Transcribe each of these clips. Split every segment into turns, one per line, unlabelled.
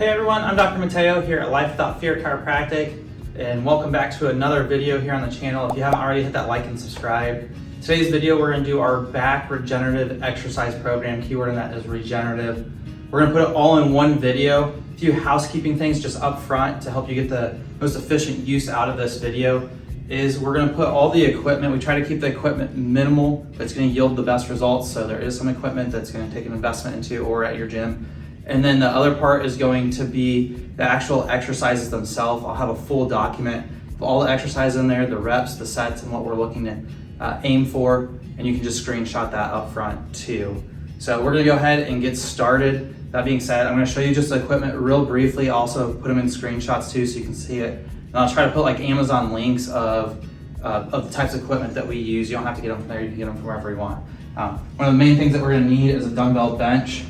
Hey everyone, I'm Dr. Mateo here at Life Without Fear Chiropractic, and welcome back to another video here on the channel. If you haven't already, hit that like and subscribe. Today's video, we're going to do our back regenerative exercise program. Keyword in that is regenerative. We're going to put it all in one video. A few housekeeping things just up front to help you get the most efficient use out of this video is we're going to put all the equipment. We try to keep the equipment minimal, but it's going to yield the best results. So there is some equipment that's going to take an investment into or at your gym. And then the other part is going to be the actual exercises themselves. I'll have a full document of all the exercises in there, the reps, the sets, and what we're looking to aim for. And you can just screenshot that up front too. So we're gonna go ahead and get started. That being said, I'm gonna show you just the equipment real briefly. Also put them in screenshots too so you can see it. And I'll try to put like Amazon links of the types of equipment that we use. You don't have to get them from there, you can get them from wherever you want. One of the main things that we're gonna need is a dumbbell bench.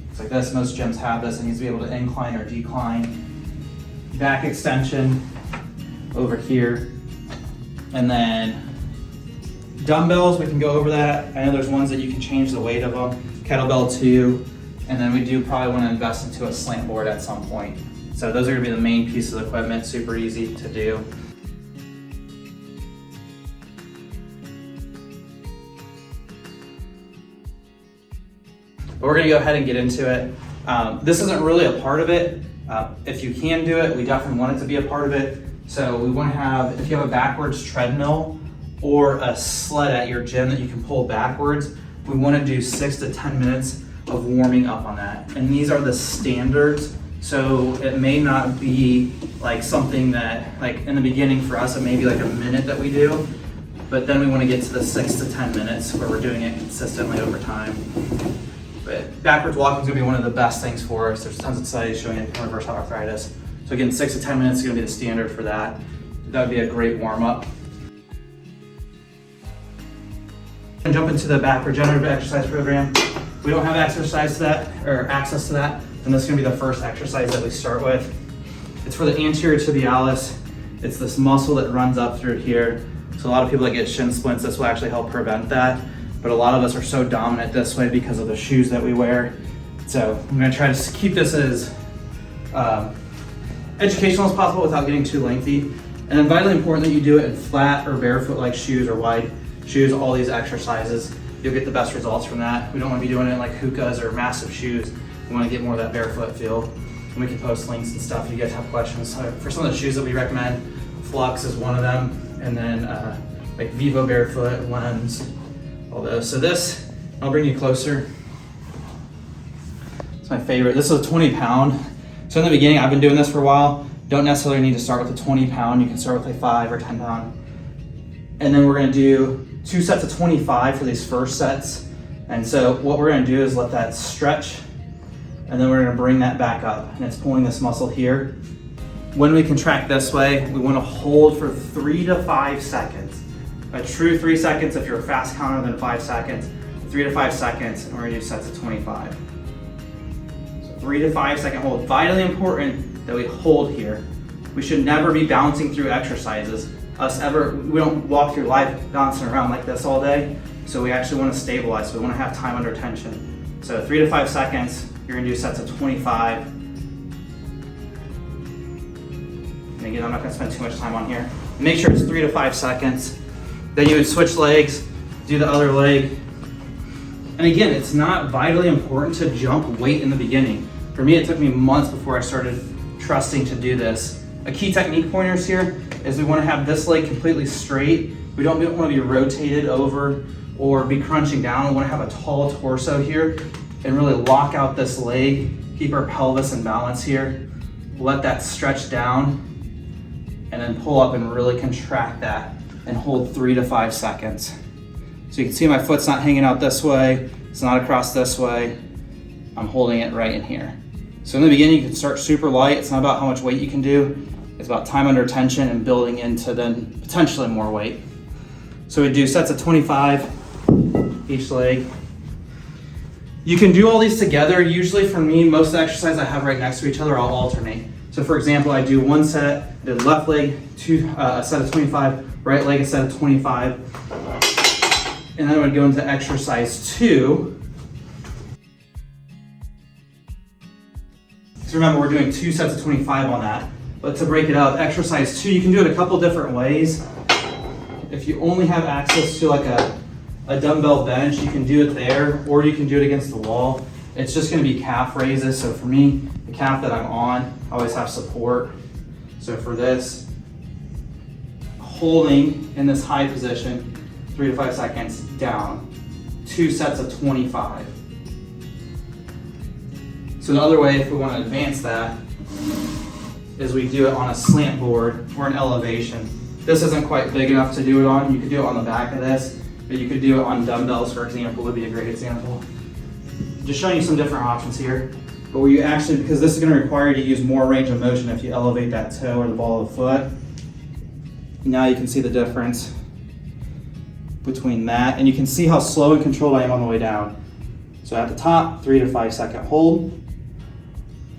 It's like this, most gyms have this. It needs to be able to incline or decline. Back extension over here. And then dumbbells, we can go over that. I know there's ones that you can change the weight of them. Kettlebell too. And then we do probably want to invest into a slant board at some point. So those are gonna be the main pieces of equipment, super easy to do. But we're gonna go ahead and get into it. This isn't really a part of it. If you can do it, we definitely want it to be a part of it. So we wanna have, if you have a backwards treadmill or a sled at your gym that you can pull backwards, we wanna do 6 to 10 minutes of warming up on that. And these are the standards. So it may not be like something that, like in the beginning for us, it may be like a minute that we do, but then we wanna get to the 6 to 10 minutes where we're doing it consistently over time. But backwards walking is going to be one of the best things for us. There's tons of studies showing it in reversal arthritis. So again, 6 to 10 minutes is going to be the standard for that. That would be a great warm up. And jump into the back regenerative exercise program. We don't have exercise to that or access to that, and this is going to be the first exercise that we start with. It's for the anterior tibialis. It's this muscle that runs up through here. So a lot of people that get shin splints, this will actually help prevent that. But a lot of us are so dominant this way because of the shoes that we wear. So I'm gonna try to keep this as educational as possible without getting too lengthy. And then vitally important that you do it in flat or barefoot like shoes or wide shoes, all these exercises. You'll get the best results from that. We don't wanna be doing it in like hookahs or massive shoes. We wanna get more of that barefoot feel. And we can post links and stuff if you guys have questions. So for some of the shoes that we recommend, Flux is one of them. And then like Vivo Barefoot, Lens, all those. So this, I'll bring you closer. It's my favorite. This is a 20 pound. So in the beginning, I've been doing this for a while. Don't necessarily need to start with a 20 pound. You can start with a 5 or 10 pound. And then we're gonna do 2 sets of 25 for these first sets. And so what we're gonna do is let that stretch, and then we're gonna bring that back up. And it's pulling this muscle here. When we contract this way, we wanna hold for 3 to 5 seconds. A true 3 seconds if you're a fast counter, then 5 seconds, 3 to 5 seconds, and we're gonna do sets of 25. So 3 to 5 second hold. Vitally important that we hold here. We should never be bouncing through exercises. We don't walk through life bouncing around like this all day, so we actually wanna stabilize, so we wanna have time under tension. So 3 to 5 seconds, you're gonna do sets of 25. And again, I'm not gonna spend too much time on here. Make sure it's 3 to 5 seconds. Then you would switch legs, do the other leg. And again, it's not vitally important to jump weight in the beginning. For me, it took me months before I started trusting to do this. A key technique pointers here is we want to have this leg completely straight. We don't want to be rotated over or be crunching down. We want to have a tall torso here and really lock out this leg, keep our pelvis in balance here. Let that stretch down and then pull up and really contract that. And hold 3 to 5 seconds. So you can see my foot's not hanging out this way, it's not across this way. I'm holding it right in here. So in the beginning, you can start super light. It's not about how much weight you can do. It's about time under tension and building into then potentially more weight. So we do sets of 25 each leg. You can do all these together. Usually for me, most of the exercises I have right next to each other, I'll alternate. So for example, I do one set, the left leg, a set of 25, right leg a set of 25. And then I would go into exercise 2. So So remember, we're doing 2 sets of 25 on that. But to break it up, exercise 2, you can do it a couple different ways. If you only have access to like a dumbbell bench, you can do it there, or you can do it against the wall. It's just gonna be calf raises. So for me, the calf that I'm on, I always have support. So for this, holding in this high position, 3 to 5 seconds, down. 2 sets of 25. So the other way, if we want to advance that, is we do it on a slant board or an elevation. This isn't quite big enough to do it on. You could do it on the back of this, but you could do it on dumbbells, for example, would be a great example. Just showing you some different options here. But where you actually, because this is going to require you to use more range of motion if you elevate that toe or the ball of the foot. Now you can see the difference between that, and you can see how slow and controlled I am on the way down. So at the top, 3 to 5 second hold,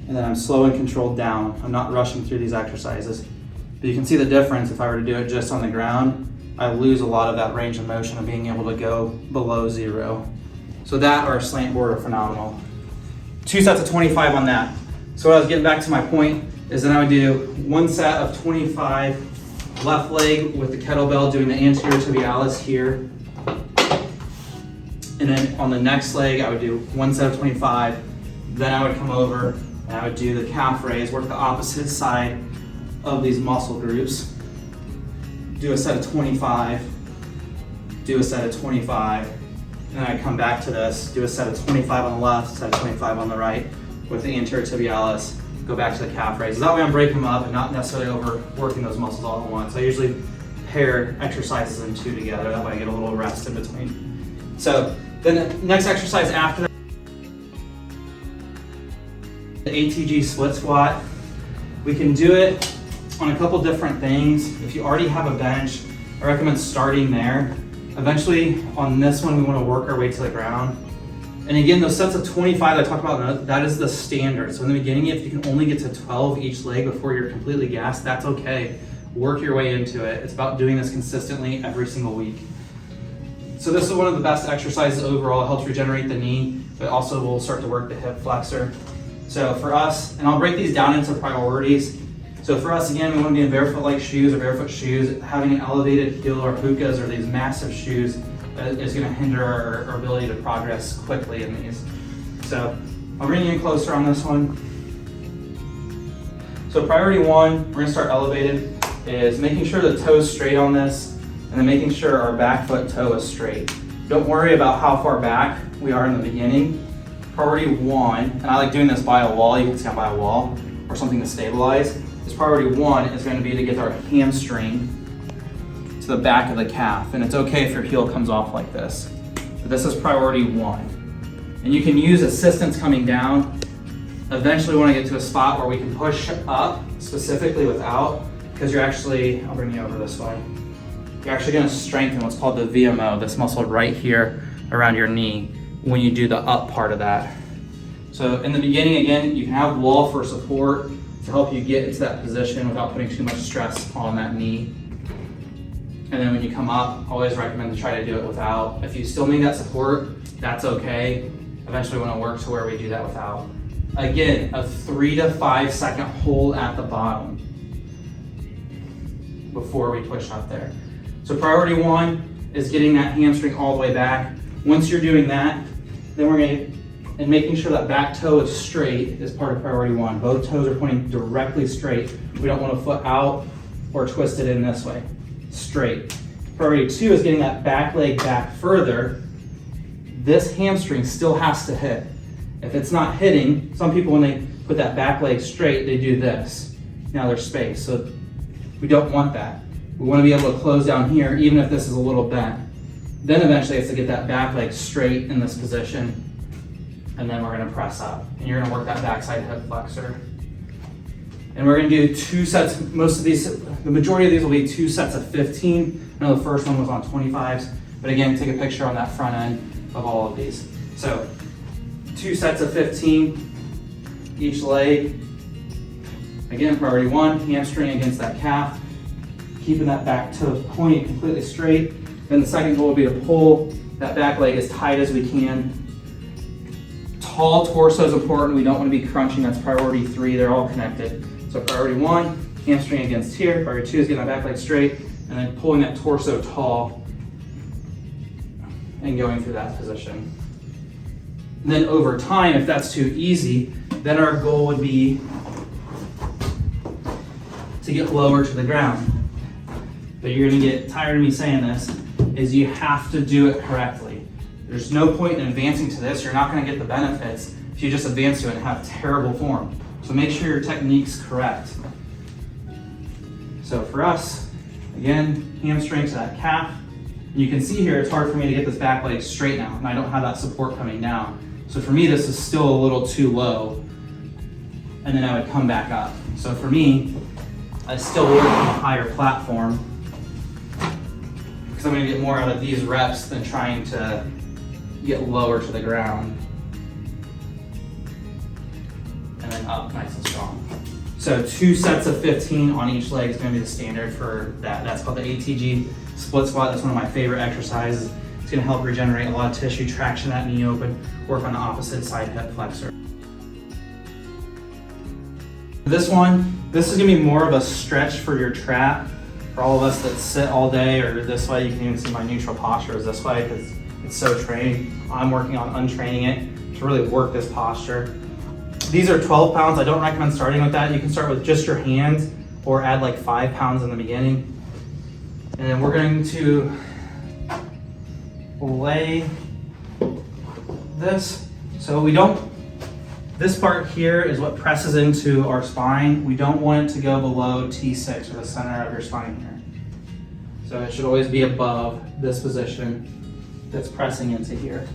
and then I'm slow and controlled down. I'm not rushing through these exercises. But you can see the difference if I were to do it just on the ground. I lose a lot of that range of motion of being able to go below 0. So that or a slant board are phenomenal. 2 sets of 25 on that. So what I was getting back to my point is then I would do 1 set of 25 left leg with the kettlebell, doing the anterior tibialis here. And then on the next leg, I would do 1 set of 25. Then I would come over and I would do the calf raise, work the opposite side of these muscle groups. Do a set of 25, do a set of 25, and then I come back to this, do a set of 25 on the left, set of 25 on the right with the anterior tibialis. Go back to the calf raises. That way I'm breaking them up and not necessarily overworking those muscles all at once. I usually pair exercises in 2 together. That way I get a little rest in between. So then the next exercise after that, the ATG split squat. We can do it on a couple different things. If you already have a bench, I recommend starting there. Eventually on this one, we want to work our way to the ground. And again, those sets of 25 that I talked about, that is the standard. So in the beginning, if you can only get to 12 each leg before you're completely gassed, that's okay. Work your way into it. It's about doing this consistently every single week. So this is one of the best exercises overall. It helps regenerate the knee, but also will start to work the hip flexor. So for us, and I'll break these down into priorities. So for us, again, we want to be in barefoot-like shoes or barefoot shoes. Having an elevated heel or hookahs or these massive shoes is going to hinder our ability to progress quickly in these. So I'll bring you in closer on this one. So priority 1, we're going to start elevated, is making sure the toe is straight on this, and then making sure our back foot toe is straight. Don't worry about how far back we are in the beginning. Priority 1, and I like doing this by a wall, you can see I'm by a wall, or something to stabilize. This priority 1 is going to be to get our hamstring to the back of the calf, and it's okay if your heel comes off like this. But this is priority 1. And you can use assistance coming down. Eventually we want to get to a spot where we can push up, specifically without, because you're actually, I'll bring you over this way. You're actually going to strengthen what's called the VMO, this muscle right here around your knee, when you do the up part of that. So in the beginning, again, you can have wall for support to help you get into that position without putting too much stress on that knee. And then when you come up, I always recommend to try to do it without. If you still need that support, that's okay. Eventually we want to work to where we do that without. Again, a 3 to 5 second hold at the bottom before we push up there. So priority 1 is getting that hamstring all the way back. Once you're doing that, then we're going to, and making sure that back toe is straight is part of priority 1. Both toes are pointing directly straight. We don't want a foot out or twist it in this way. Straight. Priority 2 is getting that back leg back further. This hamstring still has to hit. If it's not hitting, some people when they put that back leg straight, they do this. Now there's space, so we don't want that. We want to be able to close down here even if this is a little bent. Then eventually it's to get that back leg straight in this position, and then we're going to press up. And you're going to work that backside hip flexor. And we're going to do 2 sets. Most of these, the majority of these will be 2 sets of 15. I know the first one was on 25s, but again, take a picture on that front end of all of these. So 2 sets of 15 each leg. Again, priority 1, hamstring against that calf, keeping that back toe pointed completely straight. Then the second goal will be to pull that back leg as tight as we can, tall torso is important. We don't want to be crunching. That's priority 3. They're all connected. So priority 1, hamstring against here. Priority 2 is getting my back leg straight and then pulling that torso tall and going through that position. And then over time, if that's too easy, then our goal would be to get lower to the ground. But you're gonna get tired of me saying this, is you have to do it correctly. There's no point in advancing to this. You're not gonna get the benefits if you just advance to it and have terrible form. So make sure your technique's correct. So for us, again, hamstring to that calf. You can see here, it's hard for me to get this back leg straight now, and I don't have that support coming down. So for me, this is still a little too low, and then I would come back up. So for me, I still work on a higher platform because I'm gonna get more out of these reps than trying to get lower to the ground. And then up nice and strong. So 2 sets of 15 on each leg is gonna be the standard for that. That's called the ATG split squat. That's one of my favorite exercises. It's gonna help regenerate a lot of tissue, traction that knee open, work on the opposite side hip flexor. This is gonna be more of a stretch for your trap. For all of us that sit all day or this way, you can even see my neutral posture is this way because it's so trained. I'm working on untraining it to really work this posture. These are 12 pounds. I don't recommend starting with that. You can start with just your hands or add like 5 pounds in the beginning. And then we're going to lay this. So this part here is what presses into our spine. We don't want it to go below T6 or the center of your spine here. So it should always be above this position that's pressing into here.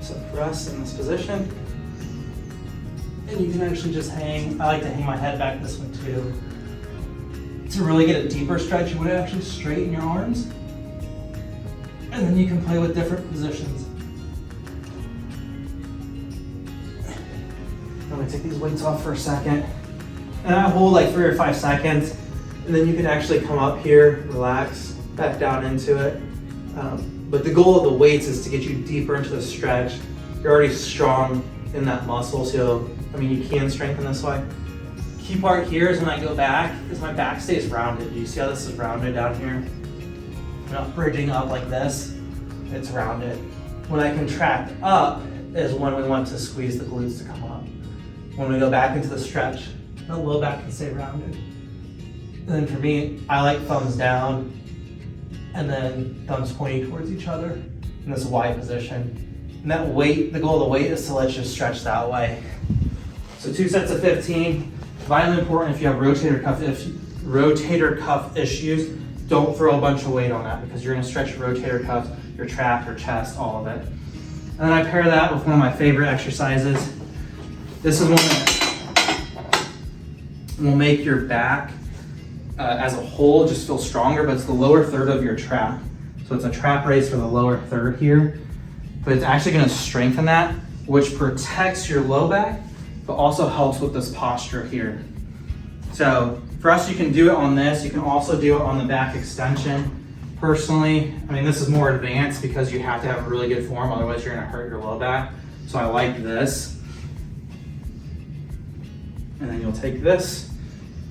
So for us in this position, and you can actually just hang. I like to hang my head back this way too. To really get a deeper stretch, you want to actually straighten your arms. And then you can play with different positions. I'm gonna take these weights off for a second. And I hold like 3 or 5 seconds. And then you can actually come up here, relax, back down into it. But the goal of the weights is to get you deeper into the stretch. You're already strong in that muscle, so you can strengthen this way. Key part here is when I go back, is my back stays rounded. You see how this is rounded down here? I'm not bridging up like this, it's rounded. When I contract up is when we want to squeeze the glutes to come up. When we go back into the stretch, the low back can stay rounded. And then for me, I like thumbs down and then thumbs pointing towards each other in this Y position. And that weight, the goal of the weight is to let you stretch that way. So 2 sets of 15. Vitally important if you have rotator cuff issues, don't throw a bunch of weight on that because you're gonna stretch your rotator cuff, your trap, your chest, all of it. And then I pair that with one of my favorite exercises. This is one that will make your back as a whole just feel stronger, but it's the lower third of your trap. So it's a trap raise for the lower third here, but it's actually gonna strengthen that, which protects your low back, but also helps with this posture here. So for us, you can do it on this. You can also do it on the back extension. Personally, this is more advanced because you have to have really good form, otherwise you're gonna hurt your low back. So I like this. And then you'll take this.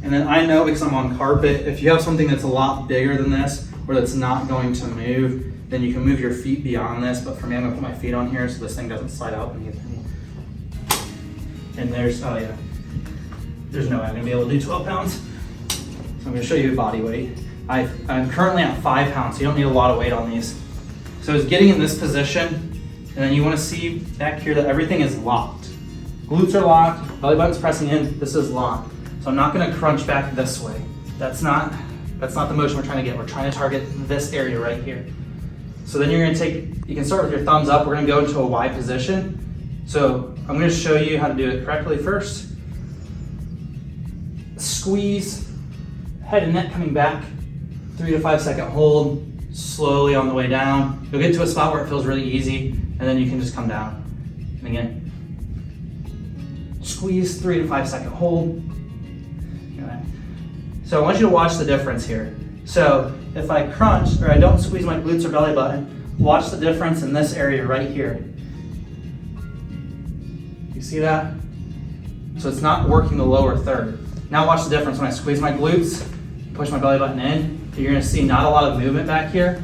And then I know because I'm on carpet, if you have something that's a lot bigger than this or that's not going to move, then you can move your feet beyond this. But for me, I'm gonna put my feet on here so this thing doesn't slide out beneath me. And there's no way I'm gonna be able to do 12 pounds. So I'm gonna show you body weight. I'm currently at 5 pounds, so you don't need a lot of weight on these. So it's getting in this position, and then you wanna see back here that everything is locked. Glutes are locked, belly button's pressing in, this is locked. So I'm not gonna crunch back this way. That's not the motion we're trying to get. We're trying to target this area right here. So then you're gonna you can start with your thumbs up. We're gonna go into a Y position. So I'm gonna show you how to do it correctly first. Squeeze, head and neck coming back, 3 to 5 second hold, slowly on the way down. You'll get to a spot where it feels really easy, and then you can just come down. And again, squeeze, 3 to 5 second hold. Okay. So I want you to watch the difference here. So if I crunch, or I don't squeeze my glutes or belly button, watch the difference in this area right here. You see that? So it's not working the lower third. Now watch the difference when I squeeze my glutes, push my belly button in. You're gonna see not a lot of movement back here.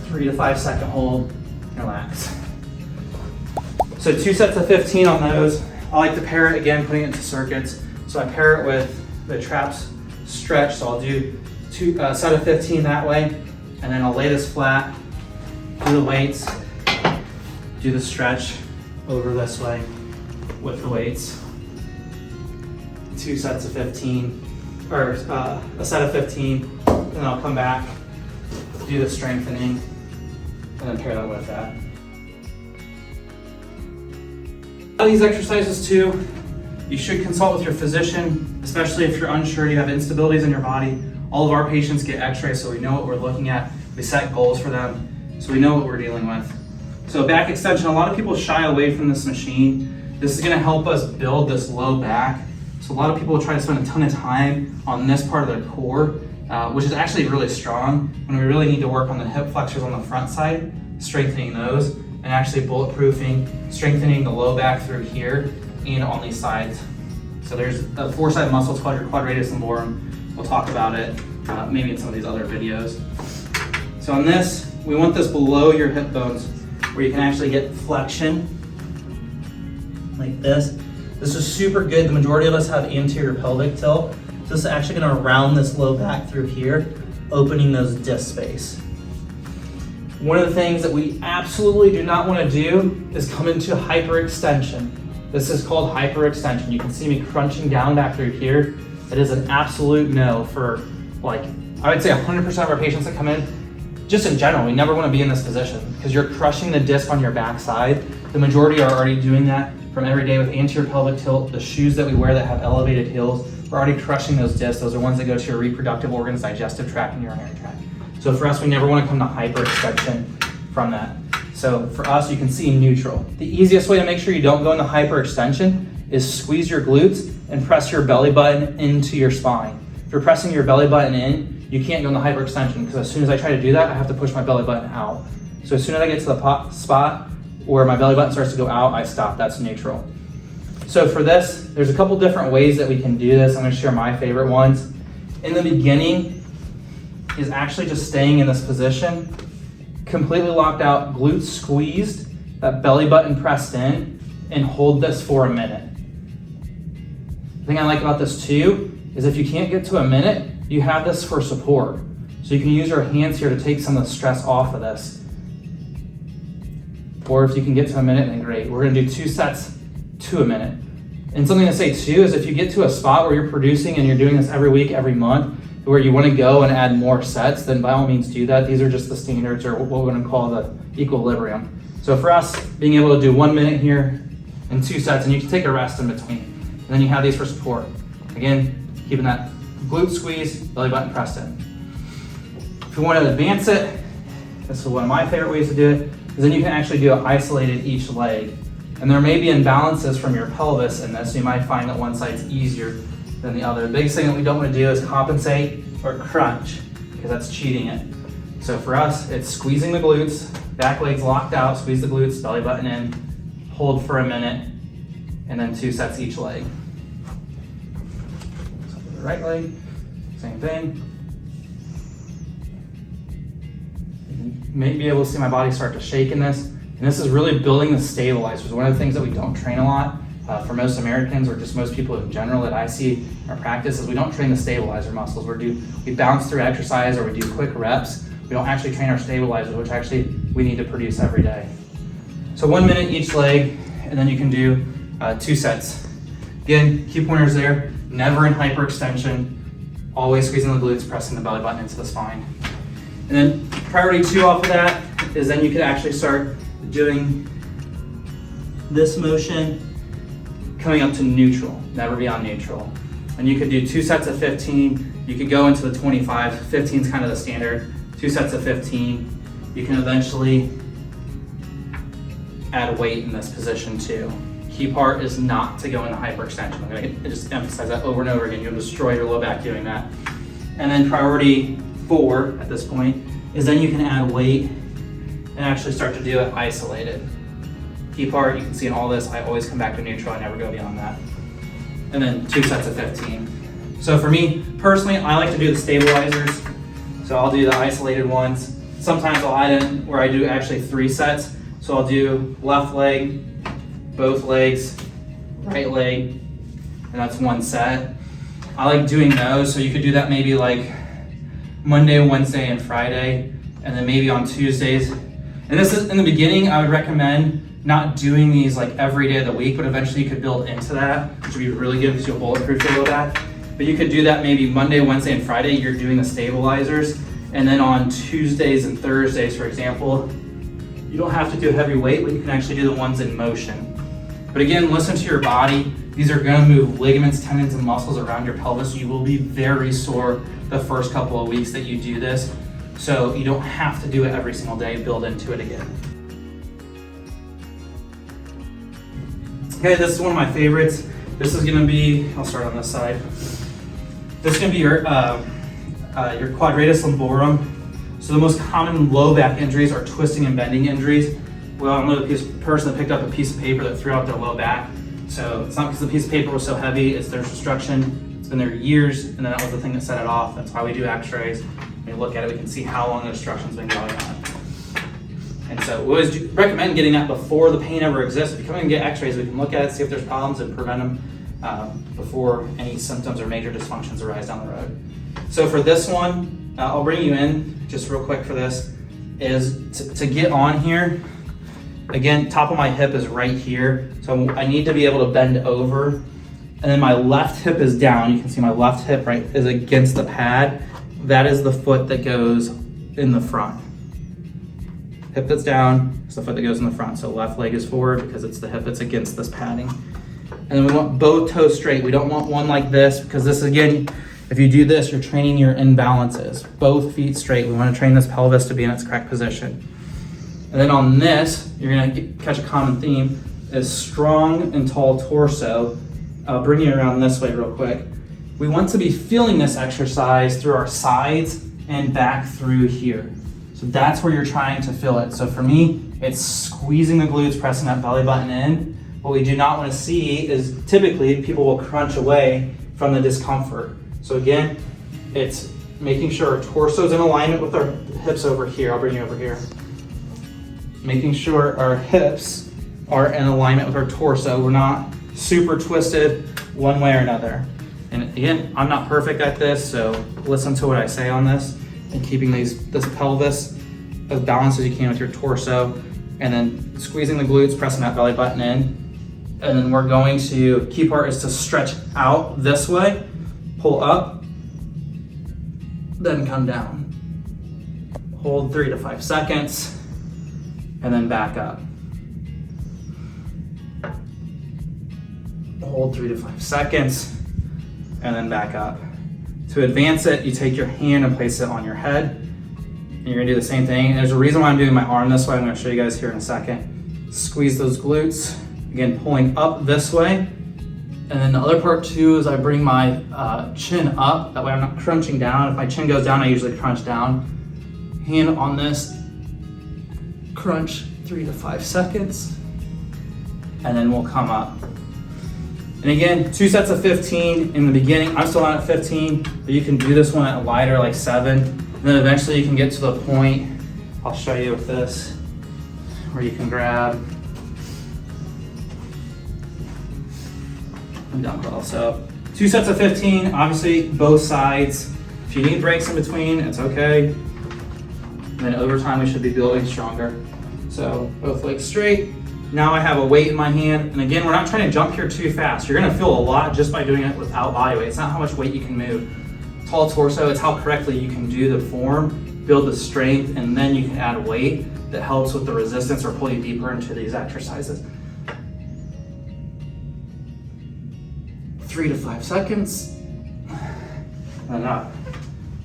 3 to 5 second hold, relax. So 2 sets of 15 on those. I like to pair it again, putting it into circuits. So I pair it with the traps stretch. So I'll do a set of 15 that way, and then I'll lay this flat, do the weights, do the stretch over this way with the weights. 2 sets of 15, or a set of 15, and then I'll come back, do the strengthening, and then pair that with that. A lot of these exercises too, you should consult with your physician, especially if you're unsure, you have instabilities in your body. All of our patients get x-rays, so we know what we're looking at. We set goals for them, so we know what we're dealing with. So back extension, a lot of people shy away from this machine. This is gonna help us build this low back. So a lot of people try to spend a ton of time on this part of their core, which is actually really strong, when we really need to work on the hip flexors on the front side, strengthening those, and actually bulletproofing, strengthening the low back through here and on these sides. So there's 4 side muscles called your quadratus lumborum. We'll talk about it maybe in some of these other videos. So on this, we want this below your hip bones where you can actually get flexion like this. This is super good. The majority of us have anterior pelvic tilt. So this is actually gonna round this low back through here, opening those disc space. One of the things that we absolutely do not wanna do is come into hyperextension. This is called hyperextension. You can see me crunching down back through here. It is an absolute no for, like, I would say 100% of our patients that come in. Just in general, we never want to be in this position because you're crushing the disc on your backside. The majority are already doing that from every day with anterior pelvic tilt. The shoes that we wear that have elevated heels, we're already crushing those discs. Those are ones that go to your reproductive organs, digestive tract, and urinary tract. So for us, we never want to come to hyperextension from that. So for us, you can see neutral. The easiest way to make sure you don't go into hyperextension is squeeze your glutes and press your belly button into your spine. If you're pressing your belly button in, you can't go into hyperextension because as soon as I try to do that, I have to push my belly button out. So as soon as I get to the spot where my belly button starts to go out, I stop. That's neutral. So for this, there's a couple different ways that we can do this. I'm going to share my favorite ones. In the beginning is actually just staying in this position, completely locked out, glutes squeezed, that belly button pressed in, and hold this for a minute. The thing I like about this too is if you can't get to a minute, you have this for support. So you can use your hands here to take some of the stress off of this. Or if you can get to a minute, then great. We're gonna do 2 sets to a minute. And something to say too is if you get to a spot where you're producing and you're doing this every week, every month, where you wanna go and add more sets, then by all means do that. These are just the standards, or what we're gonna call the equilibrium. So for us, being able to do 1 minute here and 2 sets, and you can take a rest in between. And then you have these for support. Again, keeping that glute squeeze, belly button pressed in. If you want to advance it, this is one of my favorite ways to do it, is then you can actually do it isolated each leg. And there may be imbalances from your pelvis in this, so you might find that one side's easier than the other. The biggest thing that we don't want to do is compensate or crunch, because that's cheating it. So for us, it's squeezing the glutes, back legs locked out, squeeze the glutes, belly button in, hold for a minute, and then 2 sets each leg. So for the right leg, same thing. You may be able to see my body start to shake in this. And this is really building the stabilizers. One of the things that we don't train a lot for most Americans, or just most people in general that I see in our practice, is we don't train the stabilizer muscles. We bounce through exercise, or we do quick reps. We don't actually train our stabilizers, which actually we need to produce every day. So 1 minute each leg, and then you can do 2 sets. Again, key pointers there, never in hyperextension, always squeezing the glutes, pressing the belly button into the spine. And then priority 2 off of that is then you can actually start doing this motion, coming up to neutral, never beyond neutral. And you could do 2 sets of 15, you could go into the 25, 15 is kind of the standard, 2 sets of 15. You can eventually add weight in this position too. Key part is not to go into hyperextension. I'm going to just emphasize that over and over again. You'll destroy your low back doing that. And then priority 4 at this point is then you can add weight and actually start to do it isolated. Key part, you can see in all this, I always come back to neutral, I never go beyond that. And then 2 sets of 15. So for me, personally, I like to do the stabilizers. So I'll do the isolated ones. Sometimes I'll add in where I do actually 3 sets. So I'll do left leg, both legs, right leg, and that's 1 set. I like doing those, so you could do that maybe like Monday, Wednesday, and Friday, and then maybe on Tuesdays. And this is, in the beginning, I would recommend not doing these like every day of the week, but eventually you could build into that, which would be really good because you'll bulletproof your low back. But you could do that maybe Monday, Wednesday, and Friday, you're doing the stabilizers. And then on Tuesdays and Thursdays, for example, you don't have to do heavy weight, but you can actually do the ones in motion. But again, listen to your body. These are gonna move ligaments, tendons, and muscles around your pelvis. You will be very sore the first couple of weeks that you do this. So you don't have to do it every single day, build into it again. Okay, this is one of my favorites. This is gonna be, I'll start on this side. This is gonna be your quadratus lumborum. So the most common low back injuries are twisting and bending injuries. We all know the person that picked up a piece of paper that threw out their low back. So it's not because the piece of paper was so heavy, it's their destruction. It's been there years, and then that was the thing that set it off. That's why we do x-rays. When we look at it, we can see how long the destruction's been going on. And so we always recommend getting that before the pain ever exists. If you come in and get x-rays, we can look at it, see if there's problems, and prevent them before any symptoms or major dysfunctions arise down the road. So for this one, I'll bring you in just real quick for this, is to get on here. Again, top of my hip is right here. So I need to be able to bend over. And then my left hip is down. You can see my left hip right is against the pad. That is the foot that goes in the front. Hip that's down is the foot that goes in the front. So left leg is forward because it's the hip that's against this padding. And then we want both toes straight. We don't want one like this because this, again, if you do this, you're training your imbalances. Both feet straight. We want to train this pelvis to be in its correct position. And then on this, you're gonna catch a common theme, is strong and tall torso. I'll bring you around this way real quick. We want to be feeling this exercise through our sides and back through here. So that's where you're trying to feel it. So for me, it's squeezing the glutes, pressing that belly button in. What we do not want to see is typically people will crunch away from the discomfort. So again, it's making sure our torso's in alignment with our hips over here. I'll bring you over here. Making sure our hips are in alignment with our torso. We're not super twisted one way or another. And again, I'm not perfect at this, so listen to what I say on this, and keeping this pelvis as balanced as you can with your torso, and then squeezing the glutes, pressing that belly button in. And then we're going to, key part is to stretch out this way, pull up, then come down. Hold 3 to 5 seconds. And then back up. Hold 3 to 5 seconds, and then back up. To advance it, you take your hand and place it on your head, and you're gonna do the same thing. And there's a reason why I'm doing my arm this way. I'm gonna show you guys here in a second. Squeeze those glutes, again, pulling up this way. And then the other part too is I bring my chin up, that way I'm not crunching down. If my chin goes down, I usually crunch down. Hand on this, crunch 3 to 5 seconds, and then we'll come up. And again, 2 sets of 15 in the beginning. I'm still not at 15, but you can do this one at lighter, like 7. And then eventually you can get to the point, I'll show you with this, where you can grab and dumbbell. So 2 sets of 15, obviously both sides. If you need breaks in between, it's okay. And then over time, we should be building stronger. So both legs straight. Now I have a weight in my hand. And again, we're not trying to jump here too fast. You're gonna feel a lot just by doing it without body weight. It's not how much weight you can move. Tall torso, it's how correctly you can do the form, build the strength, and then you can add weight that helps with the resistance or pull you deeper into these exercises. 3 to 5 seconds, and up.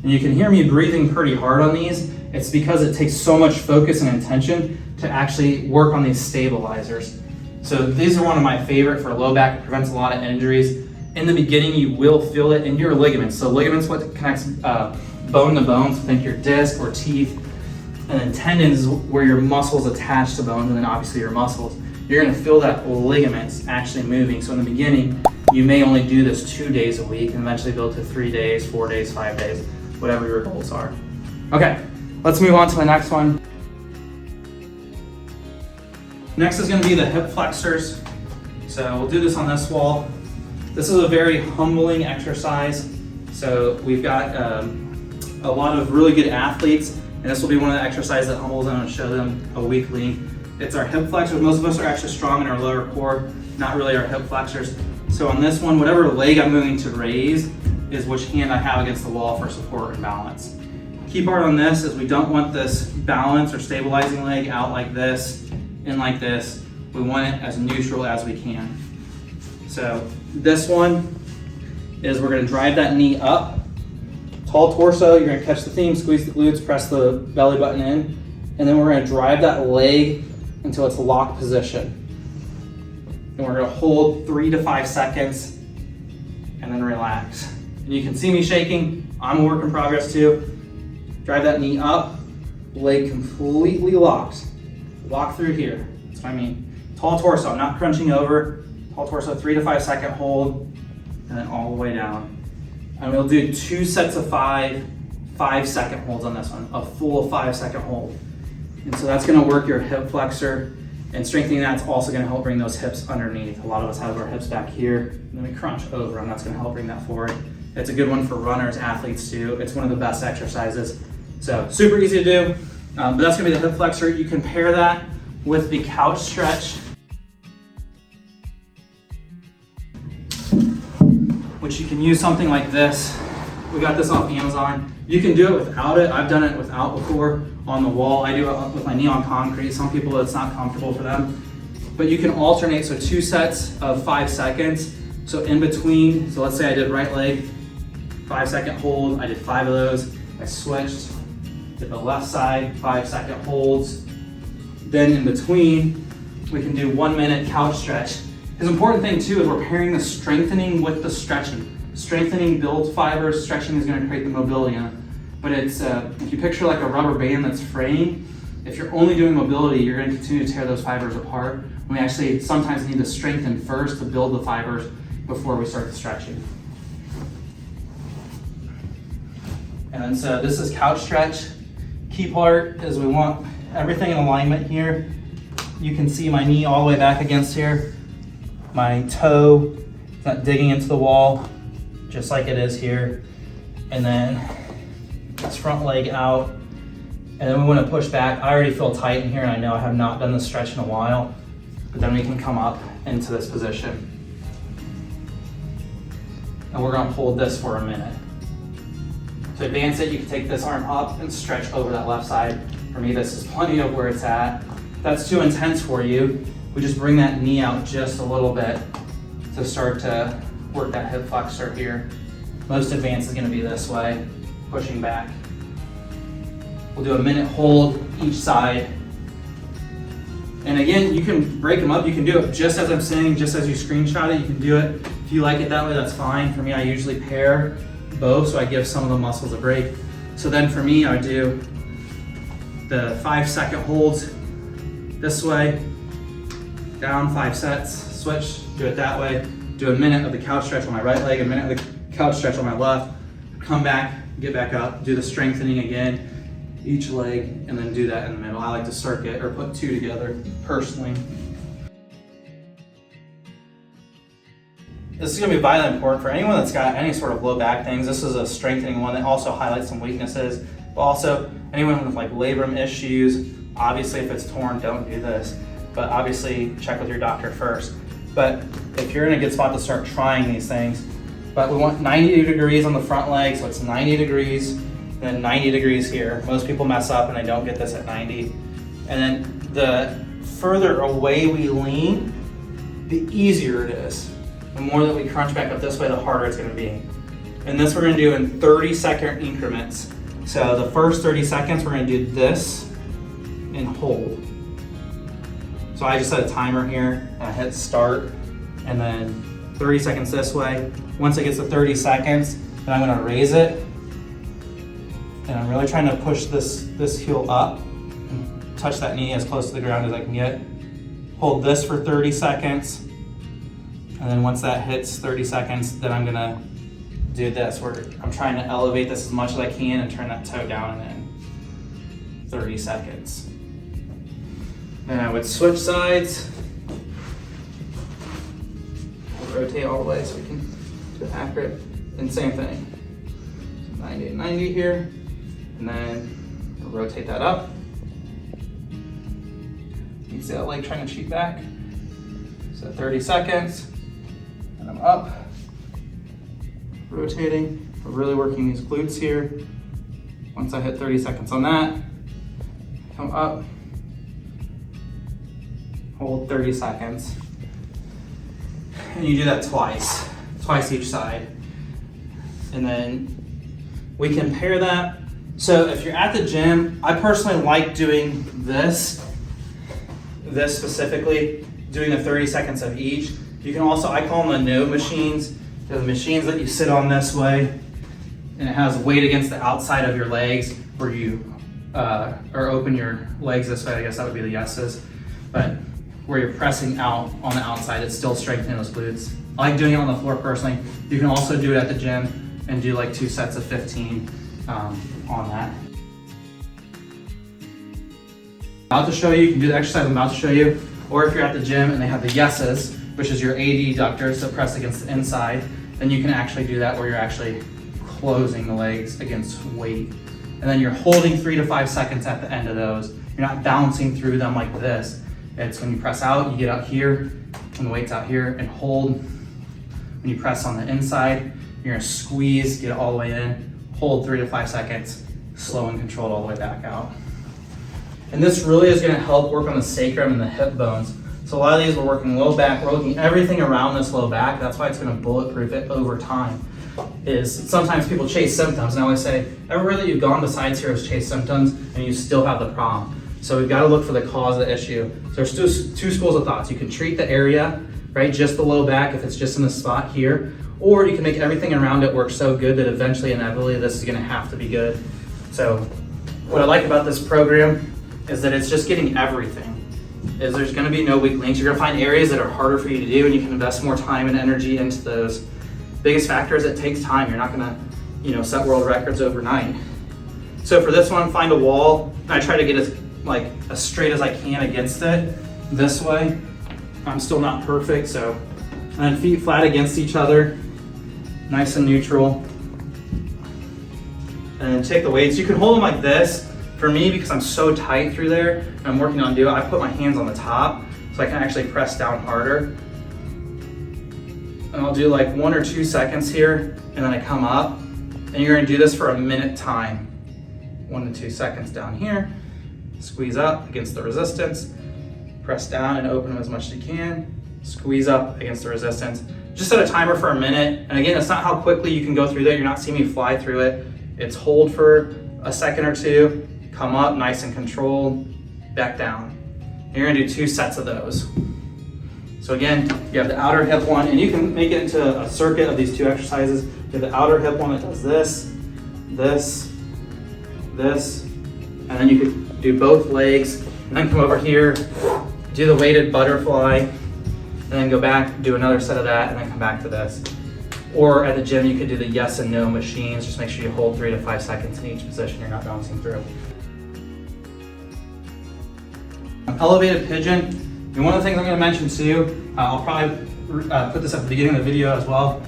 And you can hear me breathing pretty hard on these. It's because it takes so much focus and intention to actually work on these stabilizers. So these are one of my favorite for low back. It prevents a lot of injuries. In the beginning, you will feel it in your ligaments. So ligaments, what connects bone to bone, so think your disc or teeth. And then tendons is where your muscles attach to bones, and then obviously your muscles. You're gonna feel that ligaments actually moving. So in the beginning, you may only do this 2 days a week and eventually build to 3 days, 4 days, 5 days, whatever your goals are. Okay, let's move on to the next one. Next is gonna be the hip flexors. So we'll do this on this wall. This is a very humbling exercise. So we've got a lot of really good athletes, and this will be one of the exercises that humbles them and show them a weekly. It's our hip flexors. Most of us are actually strong in our lower core, not really our hip flexors. So on this one, whatever leg I'm going to raise is which hand I have against the wall for support and balance. Key part on this is we don't want this balance or stabilizing leg out like this and like this. We want it as neutral as we can. So this one is we're going to drive that knee up. Tall torso, you're going to catch the theme, squeeze the glutes, press the belly button in, and then we're going to drive that leg until it's a locked position. And we're going to hold 3 to 5 seconds and then relax. And you can see me shaking. I'm a work in progress too. Drive that knee up, leg completely locked. Lock through here. That's what I mean. Tall torso, I'm not crunching over. Tall torso, 3 to 5 second hold, and then all the way down. And we'll do 2 sets of 5 5-second holds on this one, a full 5-second hold. And so that's gonna work your hip flexor, and strengthening that's also gonna help bring those hips underneath. A lot of us have our hips back here, and then we crunch over, and that's gonna help bring that forward. It's a good one for runners, athletes too. It's one of the best exercises. So super easy to do, but that's gonna be the hip flexor. You can pair that with the couch stretch, which you can use something like this. We got this off Amazon. You can do it without it. I've done it without before on the wall. I do it with my knee on concrete. Some people, it's not comfortable for them. But you can alternate, so 2 sets of 5 seconds. So in between, so let's say I did right leg, 5-second hold. I did 5 of those. I switched, did the left side, 5-second holds. Then in between, we can do 1 minute couch stretch. His important thing too is we're pairing the strengthening with the stretching. Strengthening builds fibers, stretching is going to create the mobility in it. But it's, if you picture like a rubber band that's fraying, if you're only doing mobility, you're going to continue to tear those fibers apart. We actually sometimes need to strengthen first to build the fibers before we start the stretching. And then so this is couch stretch. Key part is we want everything in alignment here. You can see my knee all the way back against here. My toe is not digging into the wall, just like it is here. And then this front leg out. And then we want to push back. I already feel tight in here, and I know I have not done this stretch in a while, but then we can come up into this position. And we're going to hold this for a minute. To advance it, you can take this arm up and stretch over that left side. For me, this is plenty of where it's at. If that's too intense for you, we just bring that knee out just a little bit to start to work that hip flexor here. Most advanced is going to be this way, pushing back. We'll do a minute hold each side. And again, you can break them up. You can do it just as I'm saying, just as you screenshot it. You can do it. If you like it that way, that's fine. For me, I usually pair both, so I give some of the muscles a break. So then for me, I do the 5-second holds this way, down 5 sets, switch, do it that way. Do a minute of the couch stretch on my right leg, a minute of the couch stretch on my left, come back, get back up, do the strengthening again, each leg, and then do that in the middle. I like to circuit or put 2 together personally. This is going to be vitally important for anyone that's got any sort of low back things. This is a strengthening one that also highlights some weaknesses, but also anyone with like labrum issues. Obviously, if it's torn, don't do this, but obviously check with your doctor first. But if you're in a good spot to start trying these things, but we want 90 degrees on the front leg, so it's 90 degrees, and then 90 degrees here. Most people mess up and they don't get this at 90. And then the further away we lean, the easier it is. The more that we crunch back up this way, the harder it's gonna be. And this we're gonna do in 30-second increments. So the first 30 seconds, we're gonna do this and hold. So I just set a timer here, and I hit start, and then 30 seconds this way. Once it gets to 30 seconds, then I'm gonna raise it, and I'm really trying to push this heel up touch that knee as close to the ground as I can get. Hold this for 30 seconds. And then once that hits 30 seconds, then I'm gonna do this where I'm trying to elevate this as much as I can and turn that toe down and in 30 seconds. Then I would switch sides. Rotate all the way so we can do it accurate. And same thing. 90 and 90 here. And then rotate that up. You can see that leg trying to cheat back. So 30 seconds. And I'm up. Rotating. We're really working these glutes here. Once I hit 30 seconds on that, come up. Hold 30 seconds. And you do that twice each side. And then we can pair that. So if you're at the gym, I personally like doing this specifically, doing the 30 seconds of each. You can also, I call them the no machines. They're the machines that you sit on this way, and it has weight against the outside of your legs where you, or open your legs this way, I guess that would be the yeses. But where you're pressing out on the outside, it's still strengthening those glutes. I like doing it on the floor personally. You can also do it at the gym and do like 2 sets of 15 on that. About to show you can do the exercise I'm about to show you, or if you're at the gym and they have the yeses, which is your adductors that press against the inside, then you can actually do that where you're actually closing the legs against weight. And then you're holding 3 to 5 seconds at the end of those. You're not bouncing through them like this. It's when you press out, you get out here, when the weight's out here, and hold. When you press on the inside, you're gonna squeeze, get it all the way in, hold 3 to 5 seconds, slow and controlled all the way back out. And this really is gonna help work on the sacrum and the hip bones. So a lot of these we're working low back, we're looking everything around this low back. That's why it's gonna bulletproof it over time. Is sometimes people chase symptoms, and I always say, everywhere that you've gone besides here is chase symptoms, and you still have the problem. So we've got to look for the cause of the issue. So there's two schools of thoughts. You can treat the area, right, just the low back if it's just in the spot here, or you can make everything around it work so good that eventually, inevitably, this is going to have to be good. So what I like about this program is that it's just getting everything. Is there's going to be no weak links. You're going to find areas that are harder for you to do, and you can invest more time and energy into those. Biggest factor is it takes time. You're not going to, set world records overnight. So for this one, find a wall. I try to get as straight as I can against it this way. I'm still not perfect, so. And then feet flat against each other, nice and neutral. And then take the weights. You can hold them like this. For me, because I'm so tight through there, and I'm working on doing it, I put my hands on the top so I can actually press down harder. And I'll do like 1 or 2 seconds here, and then I come up, and you're gonna do this for a minute time. 1 to 2 seconds down here, squeeze up against the resistance, press down and open them as much as you can, squeeze up against the resistance. Just set a timer for a minute, and again, it's not how quickly you can go through that. You're not seeing me fly through it. It's hold for a second or two, come up nice and controlled, back down. And you're gonna do 2 sets of those. So again, you have the outer hip one, and you can make it into a circuit of these 2 exercises. You have the outer hip one that does this, this, this, and then you could do both legs, and then come over here, do the weighted butterfly, and then go back, do another set of that, and then come back to this. Or at the gym, you could do the yes and no machines. Just make sure you hold 3 to 5 seconds in each position. You're not bouncing through. Elevated pigeon. And one of the things I'm going to mention too, I'll probably put this at the beginning of the video as well,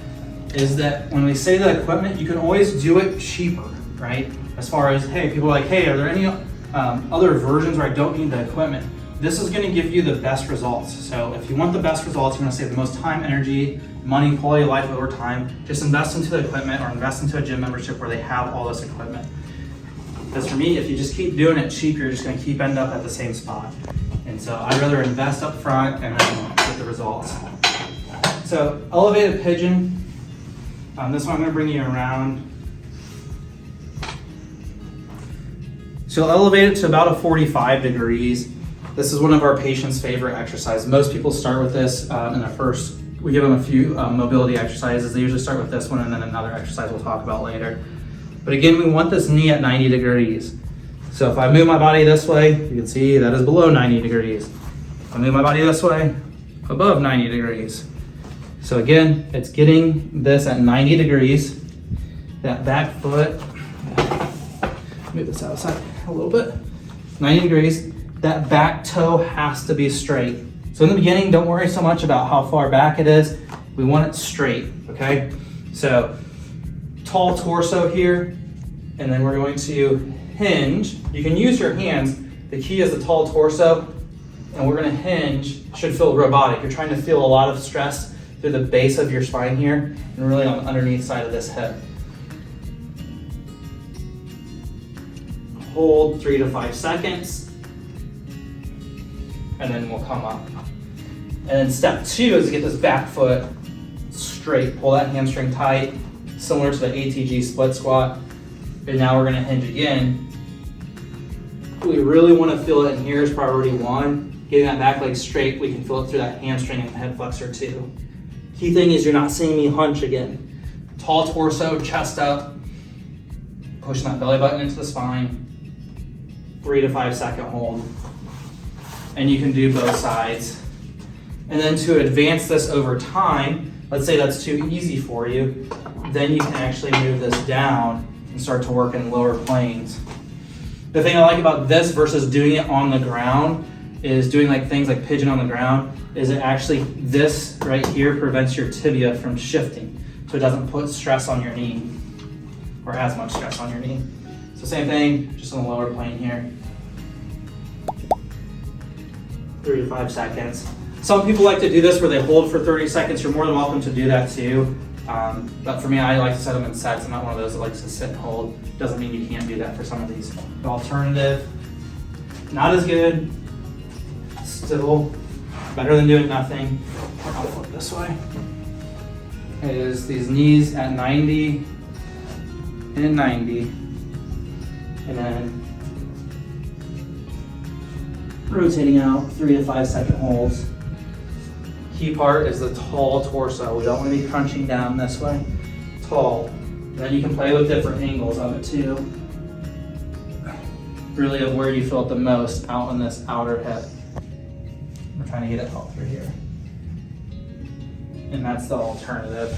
is that when we say the equipment, you can always do it cheaper, right? As far as, hey, people are like, hey, are there any other versions where I don't need the equipment? This is going to give you the best results. So if you want the best results, you want to save the most time, energy, money, quality of life over time, just invest into the equipment or invest into a gym membership where they have all this equipment. Because for me, if you just keep doing it cheap, you're just going to keep ending up at the same spot. And so I'd rather invest up front and then get the results. So elevated pigeon, this one I'm going to bring you around. So you'll elevate it to about a 45 degrees. This is one of our patients' favorite exercises. Most people start with this in their first, we give them a few mobility exercises. They usually start with this one and then another exercise we'll talk about later. But again, we want this knee at 90 degrees. So if I move my body this way, you can see that is below 90 degrees. If I move my body this way, above 90 degrees. So again, it's getting this at 90 degrees. That back foot, move this outside a little bit, 90 degrees. That back toe has to be straight. So in the beginning, don't worry so much about how far back it is. We want it straight, okay? So tall torso here, and then we're going to hinge. You can use your hands. The key is the tall torso, and we're gonna hinge. Should feel robotic. You're trying to feel a lot of stress through the base of your spine here, and really on the underneath side of this hip. Hold 3 to 5 seconds, and then we'll come up. And then step 2 is to get this back foot straight. Pull that hamstring tight, similar to the ATG split squat. And now we're gonna hinge again. We really wanna feel it in here is priority 1. Getting that back leg straight, we can feel it through that hamstring and head flexor 2. Key thing is you're not seeing me hunch again. Tall torso, chest up, pushing that belly button into the spine. 3 to 5 second hold. And you can do both sides. And then to advance this over time, let's say that's too easy for you, then you can actually move this down and start to work in lower planes. The thing I like about this versus doing it on the ground is doing like things like pigeon on the ground, is it actually, this right here prevents your tibia from shifting. So it doesn't put stress on your knee, or as much stress on your knee. So same thing, just on the lower plane here. 3 to 5 seconds. Some people like to do this where they hold for 30 seconds. You're more than welcome to do that too. But for me, I like to set them in sets. I'm not one of those that likes to sit and hold. Doesn't mean you can't do that for some of these. The alternative, not as good, still better than doing nothing. I'll flip this way. Is these knees at 90 and 90. And then rotating out 3 to 5 second holds. Key part is the tall torso. We don't want to be crunching down this way. Tall. And then you can play with different angles of it too. Really of where you feel it the most out on this outer hip. We're trying to get it out through here. And that's the alternative.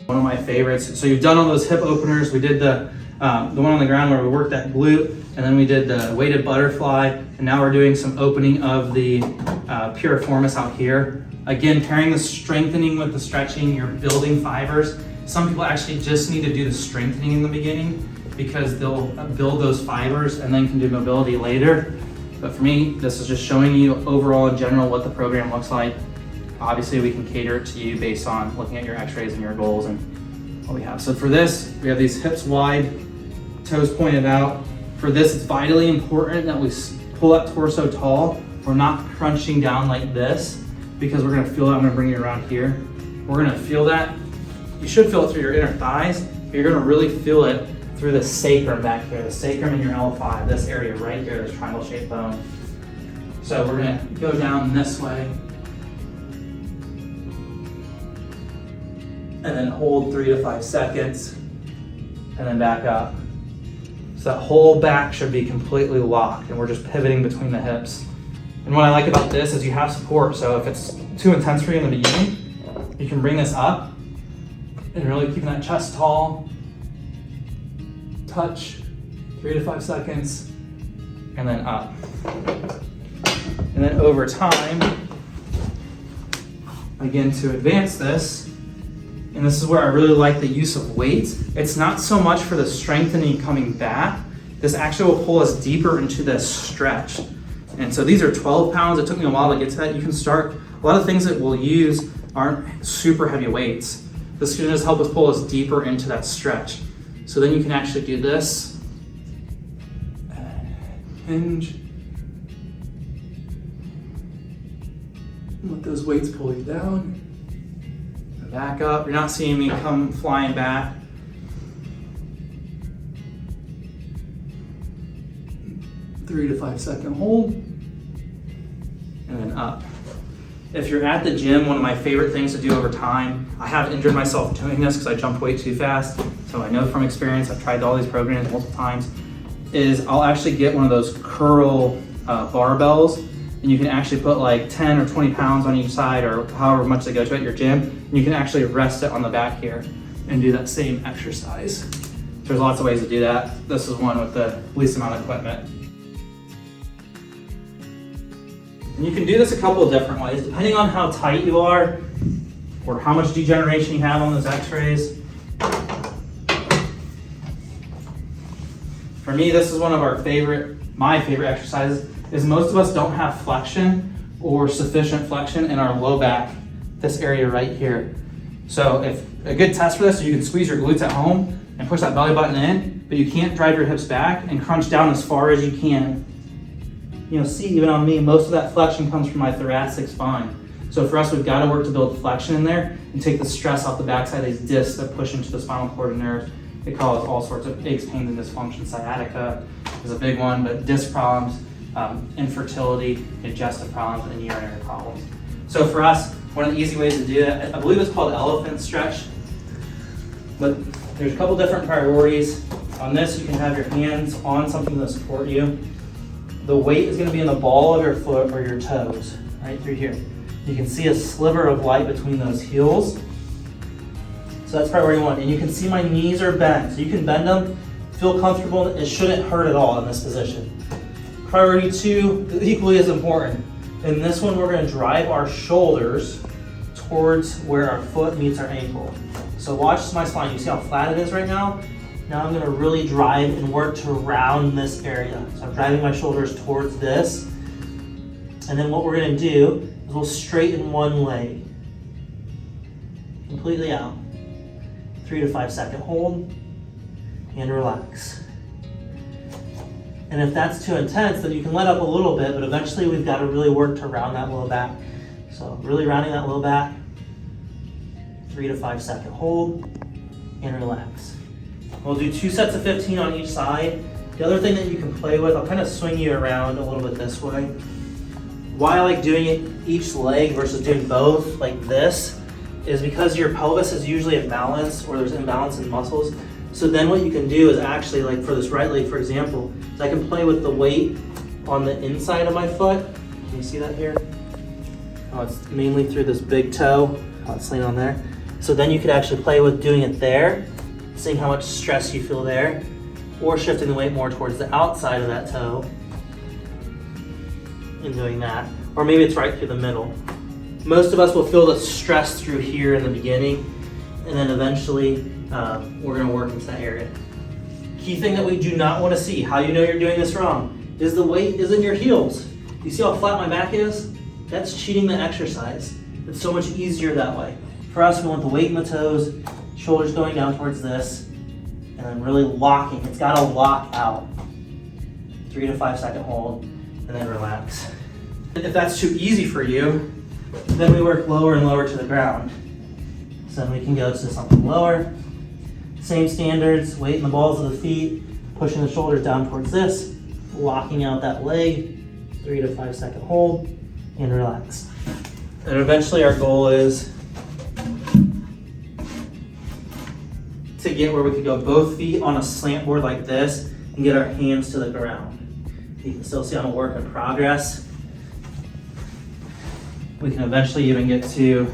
One of my favorites. So you've done all those hip openers. We did the one on the ground where we worked that glute, and then we did the weighted butterfly, and now we're doing some opening of the piriformis out here. Again, pairing the strengthening with the stretching, you're building fibers. Some people actually just need to do the strengthening in the beginning because they'll build those fibers and then can do mobility later. But for me, this is just showing you overall in general what the program looks like. Obviously, we can cater it to you based on looking at your x-rays and your goals and what we have. So for this, we have these hips wide, toes pointed out. For this, it's vitally important that we pull that torso tall. We're not crunching down like this because we're gonna feel that. I'm gonna bring you around here. We're gonna feel that. You should feel it through your inner thighs, but you're gonna really feel it through the sacrum back here, the sacrum in your L5, this area right here, this triangle shaped bone. So we're gonna go down this way and then hold 3 to 5 seconds and then back up. So that whole back should be completely locked and we're just pivoting between the hips. And what I like about this is you have support. So if it's too intense for you in the beginning, you can bring this up and really keeping that chest tall. Touch, 3 to 5 seconds, and then up. And then over time, again to advance this, and this is where I really like the use of weights. It's not so much for the strengthening coming back. This actually will pull us deeper into this stretch. And so these are 12 pounds. It took me a while to get to that. You can start, a lot of things that we'll use aren't super heavy weights. This can just help us pull us deeper into that stretch. So then you can actually do this. Hinge. Let those weights pull you down. Back up. You're not seeing me come flying back. Three to 5 second hold. And then up. If you're at the gym, one of my favorite things to do over time, I have injured myself doing this because I jumped way too fast, so I know from experience, I've tried all these programs multiple times, is I'll actually get one of those curl barbells, and you can actually put like 10 or 20 pounds on each side, or however much they go to at your gym, and you can actually rest it on the back here and do that same exercise. There's lots of ways to do that. This is one with the least amount of equipment. And you can do this a couple of different ways, depending on how tight you are or how much degeneration you have on those x-rays. For me, this is one of my favorite exercises, is most of us don't have flexion or sufficient flexion in our low back, this area right here. So if a good test for this is you can squeeze your glutes at home and push that belly button in, but you can't drive your hips back and crunch down as far as you can. You'll see even on me, most of that flexion comes from my thoracic spine. So for us, we've got to work to build flexion in there and take the stress off the backside of these discs that push into the spinal cord and nerves. They cause all sorts of aches, pains, and dysfunction. Sciatica is a big one, but disc problems, infertility, digestive problems, and urinary problems. So for us, one of the easy ways to do that, I believe it's called elephant stretch, but there's a couple different priorities. On this, you can have your hands on something to support you. The weight is going to be in the ball of your foot or your toes, right through here. You can see a sliver of light between those heels. So that's priority one. And you can see my knees are bent. So you can bend them, feel comfortable. It shouldn't hurt at all in this position. Priority two, equally as important. In this one, we're going to drive our shoulders towards where our foot meets our ankle. So watch my spine. You see how flat it is right now? Now I'm going to really drive and work to round this area. So I'm driving my shoulders towards this. And then what we're going to do is we'll straighten one leg. Completely out. 3 to 5 second hold and relax. And if that's too intense, then you can let up a little bit, but eventually we've got to really work to round that low back. So really rounding that low back. 3 to 5 second hold and relax. We'll do 2 sets of 15 on each side. The other thing that you can play with, I'll kind of swing you around a little bit this way. Why I like doing it each leg versus doing both like this is because your pelvis is usually imbalance, or there's imbalance in muscles. So then what you can do is actually, like for this right leg, for example, is I can play with the weight on the inside of my foot. Can you see that here? Oh, it's mainly through this big toe. Oh, it's laying on there. So then you could actually play with doing it there, seeing how much stress you feel there, or shifting the weight more towards the outside of that toe and doing that. Or maybe it's right through the middle. Most of us will feel the stress through here in the beginning, and then eventually we're going to work into that area. Key thing that we do not want to see, how you know you're doing this wrong, is the weight is in your heels. You see how flat my back is? That's cheating the exercise. It's so much easier that way. For us, we want the weight in the toes, shoulders going down towards this, and then really locking. It's got to lock out. 3 to 5 second hold, and then relax. If that's too easy for you, then we work lower and lower to the ground. So then we can go to something lower. Same standards, weight in the balls of the feet, pushing the shoulders down towards this, locking out that leg, 3 to 5 second hold, and relax. And eventually our goal is to get where we could go both feet on a slant board like this and get our hands to the ground. You can still see I'm a work in progress. We can eventually even get to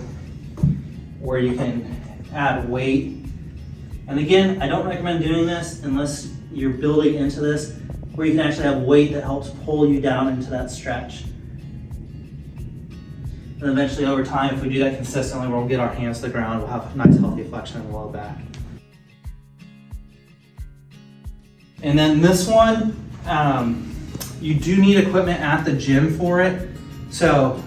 where you can add weight. And again, I don't recommend doing this unless you're building into this, where you can actually have weight that helps pull you down into that stretch. And eventually over time, if we do that consistently, we'll get our hands to the ground, we'll have nice healthy flexion in the low back. And then this one, you do need equipment at the gym for it. So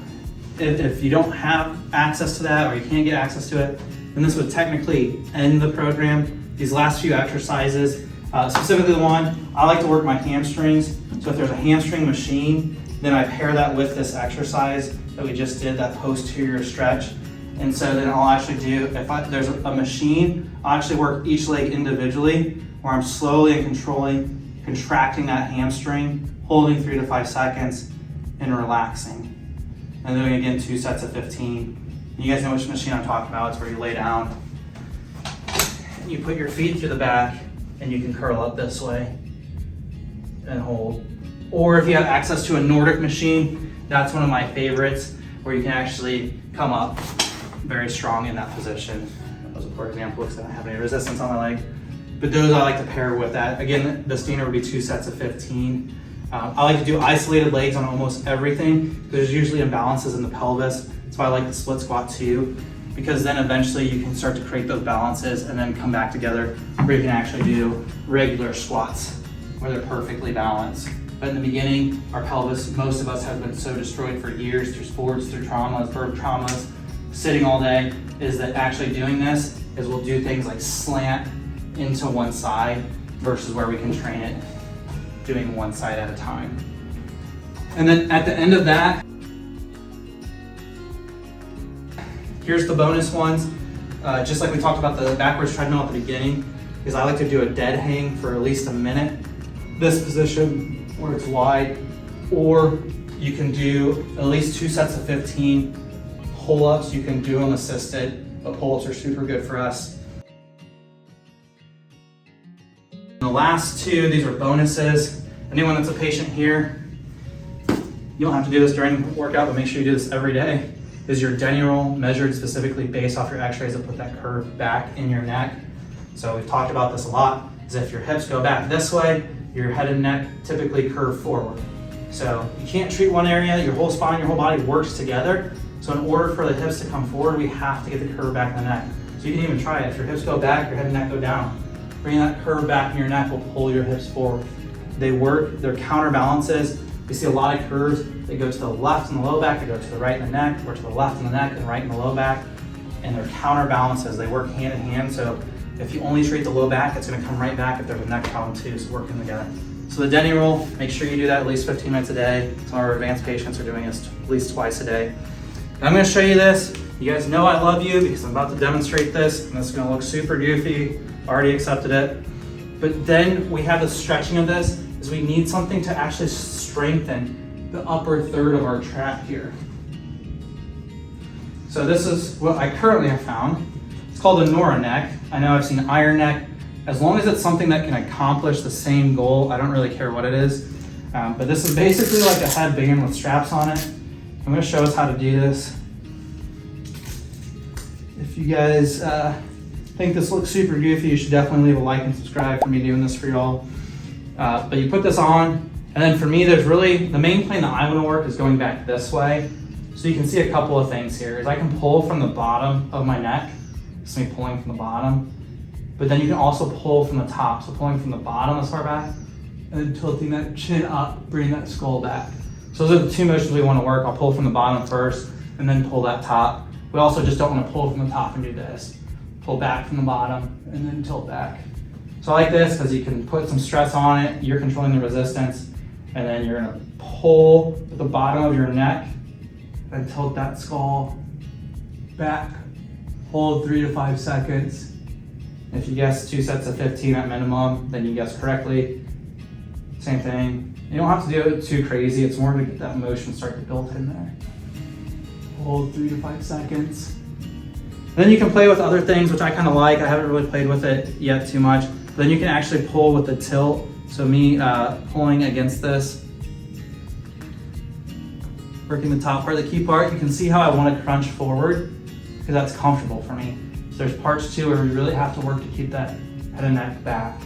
if you don't have access to that, or you can't get access to it, then this would technically end the program. These last few exercises, specifically the one, I like to work my hamstrings. So if there's a hamstring machine, then I pair that with this exercise that we just did, that posterior stretch. And so then I'll actually do, there's a machine, I'll actually work each leg individually, where I'm slowly and contracting that hamstring, holding 3 to 5 seconds, and relaxing. and then again 2 sets of 15. You guys know which machine I'm talking about. It's where you lay down, you put your feet through the back, and you can curl up this way and hold. Or if you have access to a Nordic machine, that's one of my favorites, where you can actually come up very strong in that position. That was a poor example because I don't have any resistance on my leg. But those I like to pair with that. Again, the standard would be 2 sets of 15. I like to do isolated legs on almost everything. There's usually imbalances in the pelvis. That's why I like the split squat too, because then eventually you can start to create those balances and then come back together where you can actually do regular squats where they're perfectly balanced. But in the beginning, our pelvis, most of us have been so destroyed for years through sports, through traumas, birth traumas, sitting all day, is that actually doing this is we'll do things like slant into one side versus where we can train it doing one side at a time. And then at the end of that, here's the bonus ones. Just like we talked about the backwards treadmill at the beginning, is I like to do a dead hang for at least a minute. This position where it's wide, or you can do at least 2 sets of 15 pull-ups. You can do them assisted, but pull-ups are super good for us. And the last 2, these are bonuses. Anyone that's a patient here, you don't have to do this during the workout, but make sure you do this every day, is your denial measured specifically based off your x-rays that put that curve back in your neck. So we've talked about this a lot, is if your hips go back this way, your head and neck typically curve forward. So you can't treat one area, your whole spine, your whole body works together. So in order for the hips to come forward, we have to get the curve back in the neck. So you can even try it. If your hips go back, your head and neck go down. Bringing that curve back in your neck will pull your hips forward. They work, they're counterbalances. We see a lot of curves. They go to the left in the low back, they go to the right in the neck, or to the left in the neck and right in the low back. And they're counterbalances. They work hand in hand. So if you only treat the low back, it's gonna come right back if there's a neck problem too, so working together. So the Denny rule, make sure you do that at least 15 minutes a day. Some of our advanced patients are doing this at least twice a day. And I'm gonna show you this. You guys know I love you because I'm about to demonstrate this, and this is gonna look super goofy. Already accepted it. But then we have the stretching of this, is we need something to actually strengthen the upper third of our trap here. So this is what I currently have found. It's called a Nora neck. I know I've seen iron neck. As long as it's something that can accomplish the same goal, I don't really care what it is. But this is basically like a headband with straps on it. I'm gonna show us how to do this. If you guys think this looks super goofy, you should definitely leave a like and subscribe for me doing this for y'all. But you put this on, and then for me, there's really, the main plane that I wanna work is going back this way. So you can see a couple of things here, is I can pull from the bottom of my neck. It's me pulling from the bottom. But then you can also pull from the top. So pulling from the bottom as far back, and then tilting that chin up, bringing that skull back. So those are the 2 motions we wanna work. I'll pull from the bottom first, and then pull that top. We also just don't wanna pull from the top and do this. Pull back from the bottom, and then tilt back. So I like this because you can put some stress on it, you're controlling the resistance, and then you're gonna pull at the bottom of your neck, and tilt that skull back. Hold 3 to 5 seconds. If you guess 2 sets of 15 at minimum, then you guessed correctly. Same thing. You don't have to do it too crazy. It's more to get that motion start to build in there. Hold 3 to 5 seconds. Then you can play with other things, which I kind of like. I haven't really played with it yet too much. But then you can actually pull with the tilt. So me pulling against this, working the top part. The key part, you can see how I want to crunch forward because that's comfortable for me. So there's parts too where we really have to work to keep that head and neck back.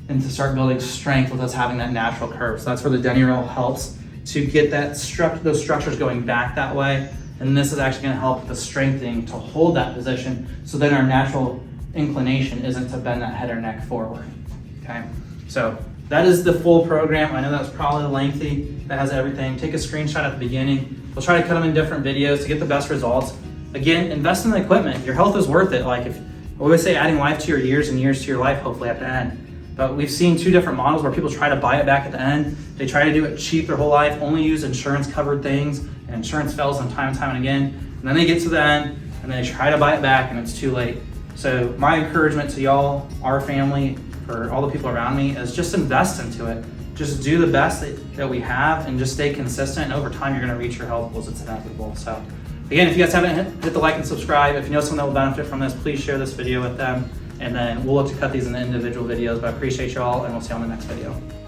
And to start building strength with us having that natural curve. So that's where the Denny roll helps to get that those structures going back that way. And this is actually gonna help with the strengthening to hold that position, so then our natural inclination isn't to bend that head or neck forward, okay? So that is the full program. I know that was probably lengthy. That has everything. Take a screenshot at the beginning. We'll try to cut them in different videos to get the best results. Again, invest in the equipment. Your health is worth it. Like if, I always say adding life to your years and years to your life, hopefully at the end. But we've seen 2 different models where people try to buy it back at the end. They try to do it cheap their whole life, only use insurance covered things, and insurance fails them time and time and again. And then they get to the end and they try to buy it back and it's too late. So my encouragement to y'all, our family, for all the people around me is just invest into it. Just do the best that we have and just stay consistent, and over time you're going to reach your health goals. It's inevitable. So again, if you guys haven't hit the like and subscribe, if you know someone that will benefit from this, please share this video with them, and then we'll look to cut these into individual videos. But I appreciate you all, and we'll see you on the next video.